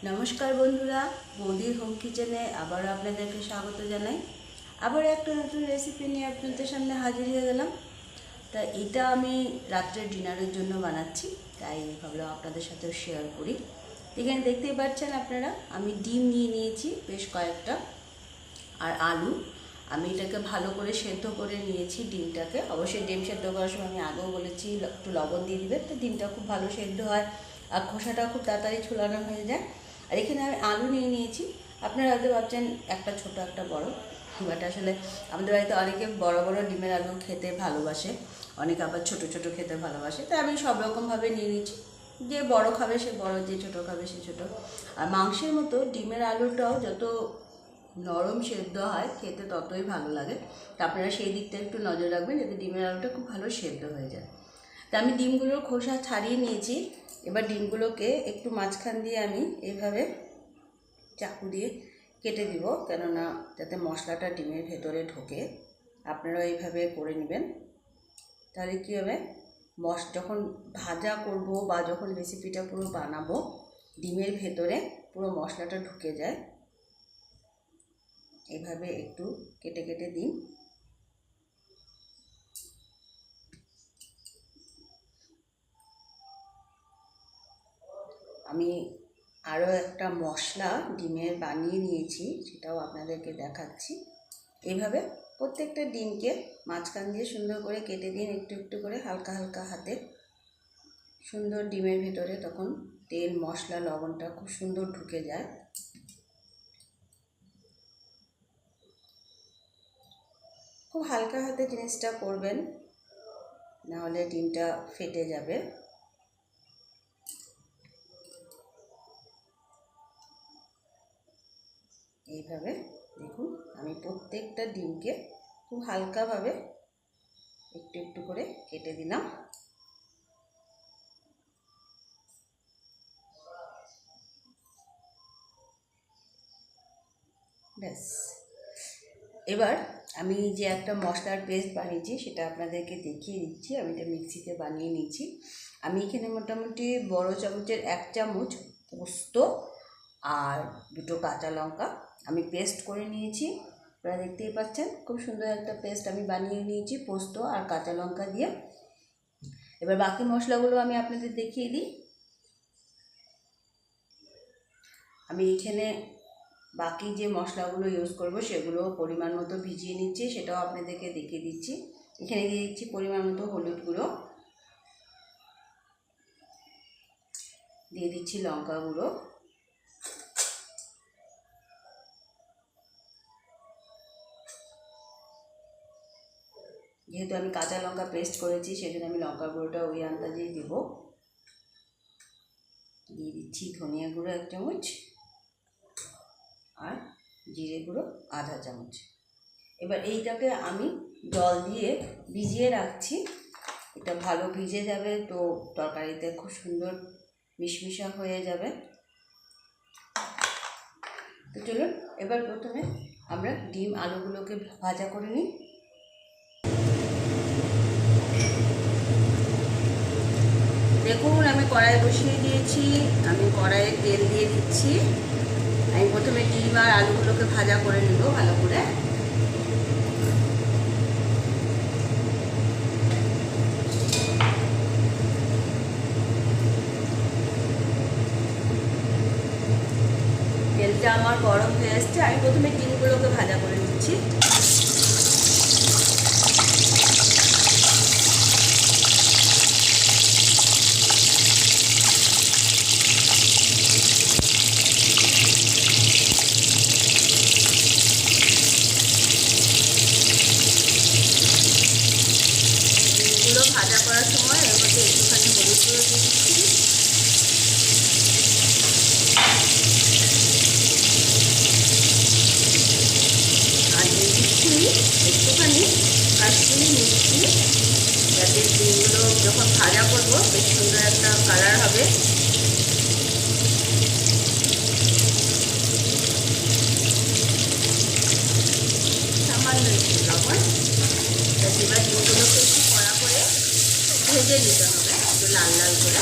নমস্কার বন্ধুরা, বৌদির হোম কিচেনে আবার আপনাদেরকে স্বাগত জানাই। আবার একটা নতুন রেসিপি নিয়ে আপনাদের সামনে হাজির হয়ে গেলাম। তা এটা আমি রাত্রের ডিনারের জন্য বানাচ্ছি, তাই ভাবলাম আপনাদের সাথেও শেয়ার করি। এখানে দেখতেই পাচ্ছেন আপনারা, আমি ডিম নিয়ে নিয়েছি বেশ কয়েকটা, আর আলু। আমি এটাকে ভালো করে সেদ্ধ করে নিয়েছি ডিমটাকে। অবশ্যই ডিম সেদ্ধ করার সময় আমি আগেও বলেছি একটু লবণ দিয়ে দিবেন, তো ডিমটা খুব ভালো সেদ্ধ হয় আর খোসাটা খুব তাড়াতাড়ি ছুলানো হয়ে যায়। আর এখানে আমি আলু নিয়ে নিয়েছি। আপনারা হয়তো ভাবছেন একটা ছোট একটা বড়, বাট আসলে আমাদের বাড়িতে অনেকে বড় বড় ডিমের আলু খেতে ভালোবাসে, অনেকে আবার ছোট ছোট খেতে ভালোবাসে, তাই আমি সব রকমভাবে নিয়ে নিচ্ছি। যে বড় খাবে সে বড়, যে ছোট খাবে সে ছোট। আর মাংসের মতো ডিমের আলুটাও যত নরম সেদ্ধ হয় খেতে ততই ভালো লাগে। তা আপনারা সেই দিকটা একটু নজর রাখবেন যাতে ডিমের আলুটা খুব ভালো সেদ্ধ হয়ে যায়। তা আমি ডিমগুলোর খোসা ছাড়িয়ে নিয়েছি। এবার ডিমগুলোকে একটু মাঝখান দিয়ে আমি এইভাবে চাকু দিয়ে কেটে দিব, কেননা যাতে মশলাটা ডিমের ভেতরে ঢোকে। আপনারাও এইভাবে করে নেবেন, তাহলে কী হবে, যখন ভাজা করব বা যখন রেসিপিটা পুরো বানাবো, ডিমের ভেতরে পুরো মশলাটা ঢুকে যায়। এইভাবে একটু কেটে কেটে দিন। আমি আরও একটা মশলা ডিমের বানিয়ে নিয়েছি, সেটাও আপনাদেরকে দেখাচ্ছি। এইভাবে প্রত্যেকটা ডিমকে মাঝখান দিয়ে সুন্দর করে কেটে দিন, একটু একটু করে হালকা হালকা হাতে। সুন্দর ডিমের ভেতরে তখন তেল মশলা লবণটা খুব সুন্দর ঢুকে যায়। খুব হালকা হাতে জিনিসটা করবেন, নাহলে ডিমটা ফেটে যাবে। এইভাবে দেখুন, আমি প্রত্যেকটা ডিমকে খুব হালকাভাবে একটু একটু করে কেটে দিলাম। ব্যাস, এবার আমি যে একটা মশলার পেস্ট বানিয়েছি সেটা আপনাদেরকে দেখিয়ে দিচ্ছি। আমি এটা মিক্সিতে বানিয়ে নিয়েছি। আমি এখানে মোটামুটি বড় চামচের 1 চামচ পোস্ত আর 2টো কাঁচা লঙ্কা আমি পেস্ট করে নিয়েছি। আপনারা দেখতেই পাচ্ছেন খুব সুন্দর একটা পেস্ট আমি বানিয়ে নিয়েছি পোস্ত আর কাঁচা লঙ্কা দিয়ে। এবার বাকি মশলাগুলো আমি আপনাদের দেখিয়ে দিই। আমি এখানে বাকি যে মশলাগুলো ইউজ করব সেগুলো পরিমাণ মতো ভিজিয়ে নিচ্ছি, সেটাও আপনাদেরকে দেখিয়ে দিচ্ছি। এখানে দিয়ে দিচ্ছি পরিমাণ মতো হলুদ গুঁড়ো, দিয়ে দিচ্ছি লঙ্কা গুঁড়ো, যেহেতু আমি কাঁচা লঙ্কা পেস্ট করেছি সেজন্য আমি লঙ্কা গুঁড়োটা ওই আন্দাজেই দেব। দিয়ে দিচ্ছি ধনিয়া গুঁড়ো 1 চামচ আর জিরে গুঁড়ো আধা চামচ। এবার এইটাকে আমি জল দিয়ে ভিজিয়ে রাখছি। এটা ভালো ভিজে যাবে তো তরকারিতে খুব সুন্দর মিশমিশা হয়ে যাবে। তো চলুন এবার প্রথমে আমরা ডিম আলুগুলোকে ভাজা করে নিই। দেখুন আমি কড়াই বসিয়ে দিয়েছি, আমি কড়াইয়ে তেল দিয়ে দিচ্ছি। আমি প্রথমে ডিম আর আলুগুলোকে ভাজা করে নেব ভালো করে। তেলটা আমার গরম হয়ে আসছে, আমি প্রথমে ডিমগুলোকে ভাজা করে নিচ্ছি। ডিমগুলো ভাজা করার সময় এর মধ্যে একটুখানি হলুদ গুঁড়ো দিয়ে দিচ্ছি, আর দিয়ে দিচ্ছি একটুখানি কাশ্মীরি মিষ্টি, যাতে ডিমগুলো যখন ভাজা করবো বেশ সুন্দর একটা কালার হবে। সামান্য একটু লবণ। এবার ডিমগুলোকে একটু কড়া করে ভেজে নিতে হবে, একটু লাল লাল করে।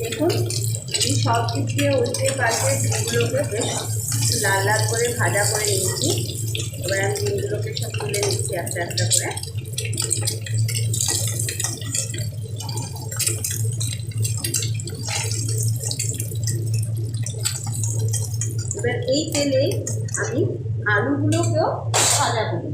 দেখুন এই সব দিক দিয়ে উল্টে পাল্টে ডিমগুলোকে বেশ লাল লাল করে ভাজা করে নিচ্ছি। এবার আমি ডিমগুলোকে সব তুলে নিচ্ছি একটা একটা করে। এবার এই তেলেই আমি আলুগুলোকেও ভাজা করি।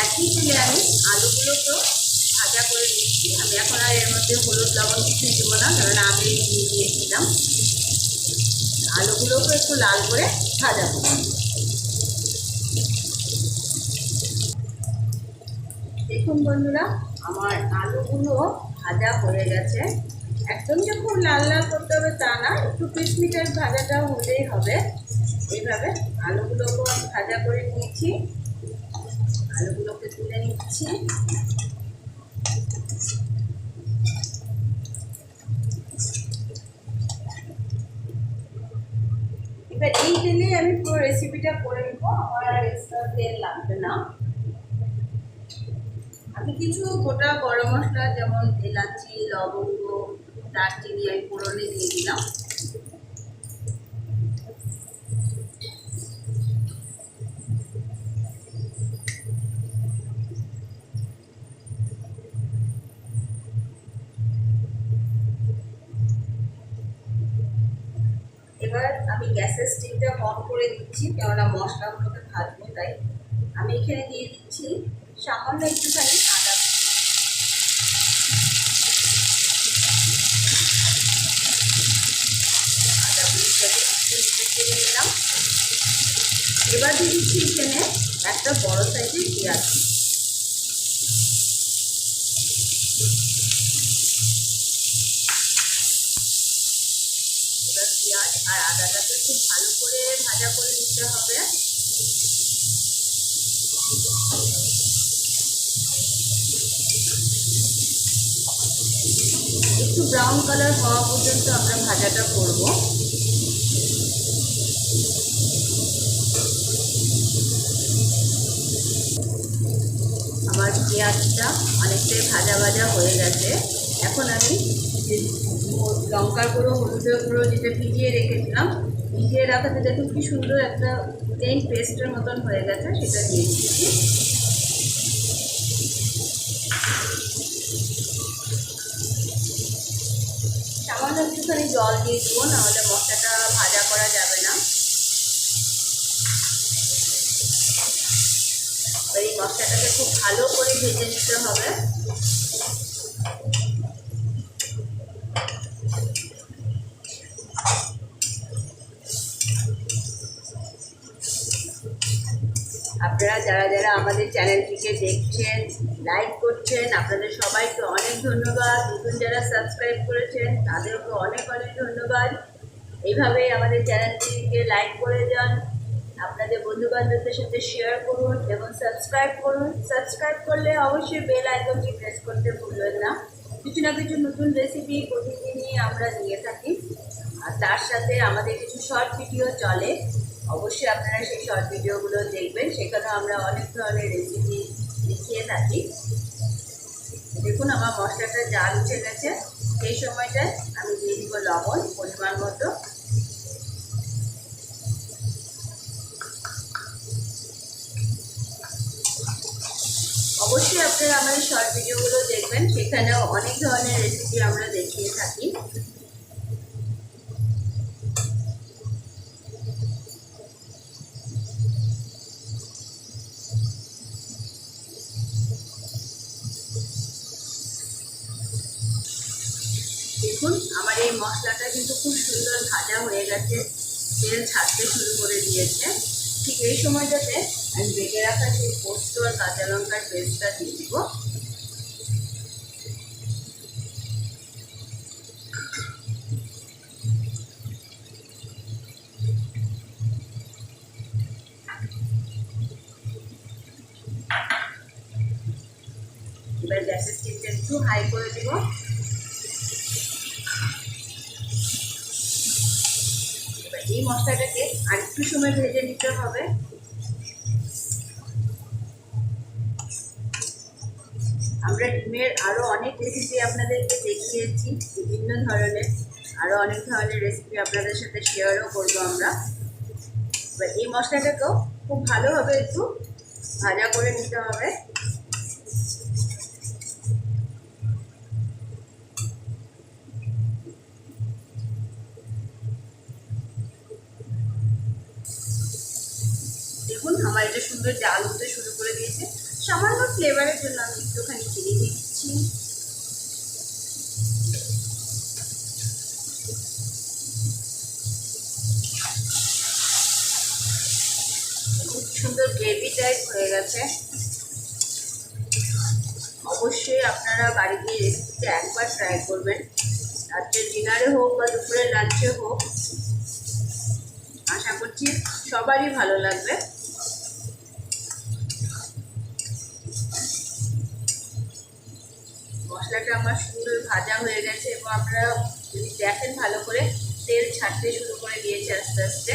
একই তেলে আমি আলুগুলোকেও ভাজা করে দিচ্ছি। আমি এখন আর এর মধ্যে হলুদ লবণ কিছুই দেবো না, কারণ আগে দিয়ে দিয়েছিলাম। আলুগুলোকে একটু লাল করে ভাজা করব। দেখুন বন্ধুরা, আমার আলুগুলো ভাজা হয়ে গেছে। একদম যে খুব লাল লাল করতে হবে তা না, একটু কিশমিশের ভাজাটাও হলেই হবে। এইভাবে আলুগুলোকে আমি ভাজা করে নিয়েছি। আলুগুলোকে তুলে নিচ্ছি। এবার এই তেলে আমি পুরো রেসিপিটা করে নেব, আমার আর এক্সট্রা তেল লাগবে না। আমি কিছু গোটা গরম মশলা যেমন এলাচি, লবঙ্গ, দারচিনি আমি ফোড়নে দিয়ে দিলাম। এবার আমি গ্যাসের স্টিমটা কম করে দিচ্ছি, কেননা মশলাগুলোকে ভাজবো তাই। আমি এখানে দিয়ে দিচ্ছি সামান্য একটুখানি আদা। দিলাম। এবার দিয়ে দিচ্ছি এখানে একটা বড় সাইজের পেঁয়াজ। এবার পেঁয়াজ আর আদাটাকে খুব ভালো করে ভাজা করে নিতে হবে। একটু ব্রাউন কালার হওয়া পর্যন্ত আমরা ভাজাটা করব। আমার পেঁয়াজটা অনেকটাই ভাজা ভাজা হয়ে গেছে। এখন আমি লঙ্কার গুঁড়ো, হলুদের গুঁড়ো যেটা ভিজিয়ে রেখেছিলাম, ভিজিয়ে রাখাতে দেখুন কি সুন্দর একটা প্লেন পেস্টের মতন হয়ে গেছে, সেটা দিয়ে দিচ্ছি। সামান্য একটুখানি জল দিয়ে দেবো, নাহলে মশলাটা ভাজা করা যাবে না। এই মশলাটাকে খুব ভালো করে ভেজে নিতে হবে। আপনারা যারা যারা আমাদের চ্যানেলটিকে দেখছেন, লাইক করছেন, আপনাদের সবাইকে অনেক ধন্যবাদ। নতুন যারা সাবস্ক্রাইব করেছেন তাদেরকে অনেক অনেক ধন্যবাদ। এইভাবেই আমাদের চ্যানেলটিকে লাইক করে যান, আপনাদের বন্ধুবান্ধবদের সাথে শেয়ার করুন এবং সাবস্ক্রাইব করুন। সাবস্ক্রাইব করলে অবশ্যই বেল আইকনটি প্রেস করতে ভুলবেন না। কিছু না কিছু নতুন রেসিপি প্রতিদিনই আমরা নিয়ে থাকি, আর তার সাথে আমাদের কিছু শর্ট ভিডিও চলে। অবশ্যই আপনারা সেই শর্ট ভিডিওগুলো দেখবেন, সেখানেও আমরা অনেক ধরনের রেসিপি দেখিয়ে থাকি। দেখুন আমার মশলাটা জাল উঠে গেছে, সেই সময়টায় আমি দিয়ে দিব লবণ পরিমাণ মতো। অবশ্যই আপনারা আমাদের শর্ট ভিডিওগুলো দেখবেন, সেখানেও অনেক ধরনের রেসিপি আমরা দেখিয়ে থাকি। দেখুন আমার এই মশলাটা কিন্তু খুব সুন্দর ভাজা হয়ে গেছে, তেল ছাড়তে শুরু করে দিয়েছে। ঠিক এই সময়টাতে আমি বেটে রাখা সেই পোস্ত আর কাঁচা লঙ্কার পেস্টটা দিয়ে দিব। এবার গ্যাসের স্টিমটা একটু হাই করে দিব। এই মশলাটাকে আরেকটু সময় ভেজে নিতে হবে। আমরা ডিমের আরও অনেক রেসিপি আপনাদেরকে দেখিয়েছি, বিভিন্ন ধরনের আরও অনেক ধরনের রেসিপি আপনাদের সাথে শেয়ারও করবো আমরা। এবার এই মশলাটাকেও খুব ভালোভাবে একটু ভাজা করে নিতে হবে। দেখুন আমার এটা সুন্দর জাল হতে শুরু করে দিয়েছে। সামান্য ফ্লেভারের জন্য আমি একটুখানি চিনি দিচ্ছি। খুব সুন্দর গ্রেভি টাইপ হয়ে গেছে। অবশ্যই আপনারা বাড়িতে এই রেসিপিটা একবার ট্রাই করবেন, রাত্রের ডিনারে হোক বা দুপুরের লাঞ্চে হোক। আশা করছি সবারই ভালো লাগবে। মশলাটা আমার সুন্দর ভাজা হয়ে গেছে এবং আপনারা যদি দেখেন ভালো করে তেল ছাড়তে শুরু করে দিয়েছে আস্তে আস্তে।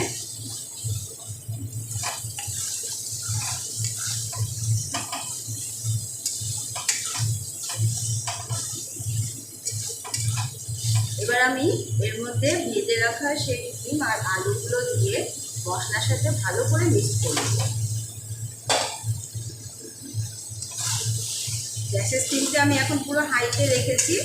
এবার আমি এর মধ্যে ভেজে রাখা সেই ডিম আর আলুগুলো দিয়ে মশলার সাথে ভালো করে মিক্স করব। গ্যাসের স্টিমটা আমি এখন পুরো হাইতে রেখেছি।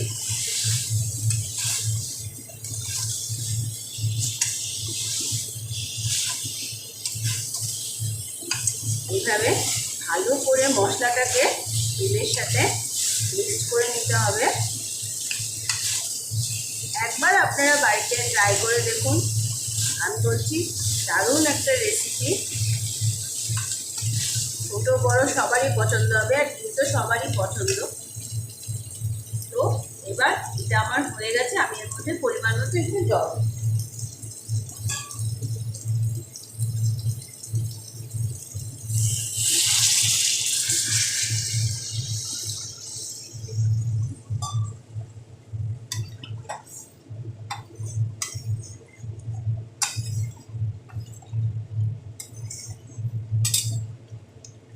এইভাবে ভালো করে মশলাটাকে ডিমের সাথে মিক্স করে নিতে হবে। একবার আপনারা বাড়িতে ট্রাই করে দেখুন, আমি বলছি দারুণ একটা রেসিপি। ছোটো বড় সবারই পছন্দ হবে, আর ডিম তো সবারই পছন্দ। তো এবার এটা আমার হয়ে গেছে, আমি এর মধ্যে পরিমাণ মতো একটু জল,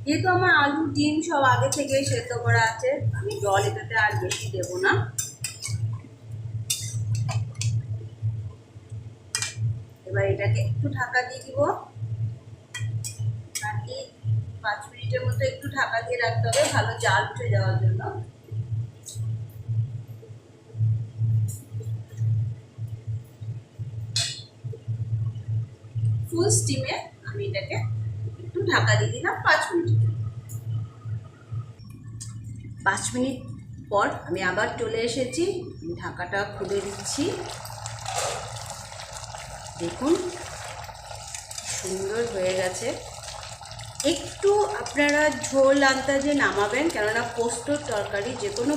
যেহেতু আমার আলু ডিম সব আগে থেকেই সেদ্ধ করা আছে, আমি জল এটাতে আর বেশি দেবো না। এবার এটাকে একটু ঢাকা দিয়ে দিব, বাকি 5 মিনিটের মতো একটু ঢাকা দিয়ে রাখতে হবে ভালো জাল উঠে যাওয়ার জন্য। ফুল স্টিমে আমি এটাকে একটু ঢাকা দিয়ে দিলাম 5 মিনিট। 5 মিনিট পর আমি আবার চলে এসেছি, ঢাকাটা খুলে দিচ্ছি। দেখুন সুন্দর হয়ে গেছে। একটু আপনারা ঝোল আন্দাজে নামাবেন, কেননা পোস্তর তরকারি যে কোনো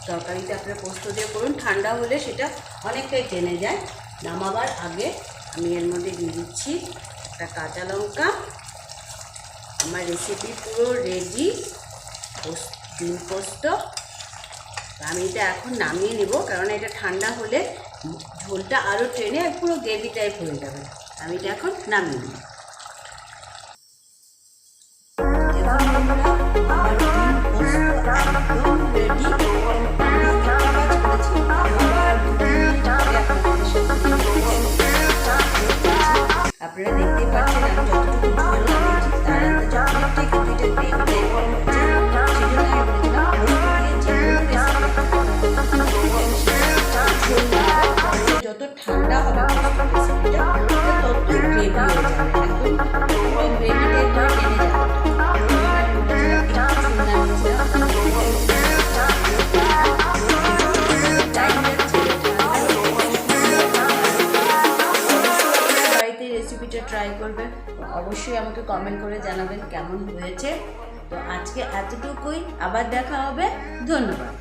তরকারিতে আপনারা পোস্ত দিয়ে করুন, ঠান্ডা হলে সেটা অনেকটাই টেনে যায়। নামাবার আগে আমি এর মধ্যে দিয়ে দিচ্ছি একটা কাঁচা লঙ্কা। আমার রেসিপি পুরো রেডি, ডিম পোস্ত। আমি এটা এখন নামিয়ে নেব, কারণ এটা ঠান্ডা হলে ঝোলটা আরও টেনে পুরো গ্রেভি টাইপ হয়ে যাবে। আমি এটা এখন নামিয়ে নেব। আপনারা দেখতেই পাচ্ছেন আমি যতটুকু ঝোল দিয়েছি তার যতটুকু কিন্তু এটা গ্রেভি যত ঠান্ডা হবে রেসিপিটা ততই গ্রেভি হয়ে যাবে, একদম পুরো গ্রেভি টাইপ করে টেনে যাবে। রেসিপিটা ট্রাই করবেন, অবশ্যই আমাকে কমেন্ট করে জানাবেন কেমন হয়েছে। তো আজকে এতটুকুই, আবার দেখা হবে, ধন্যবাদ।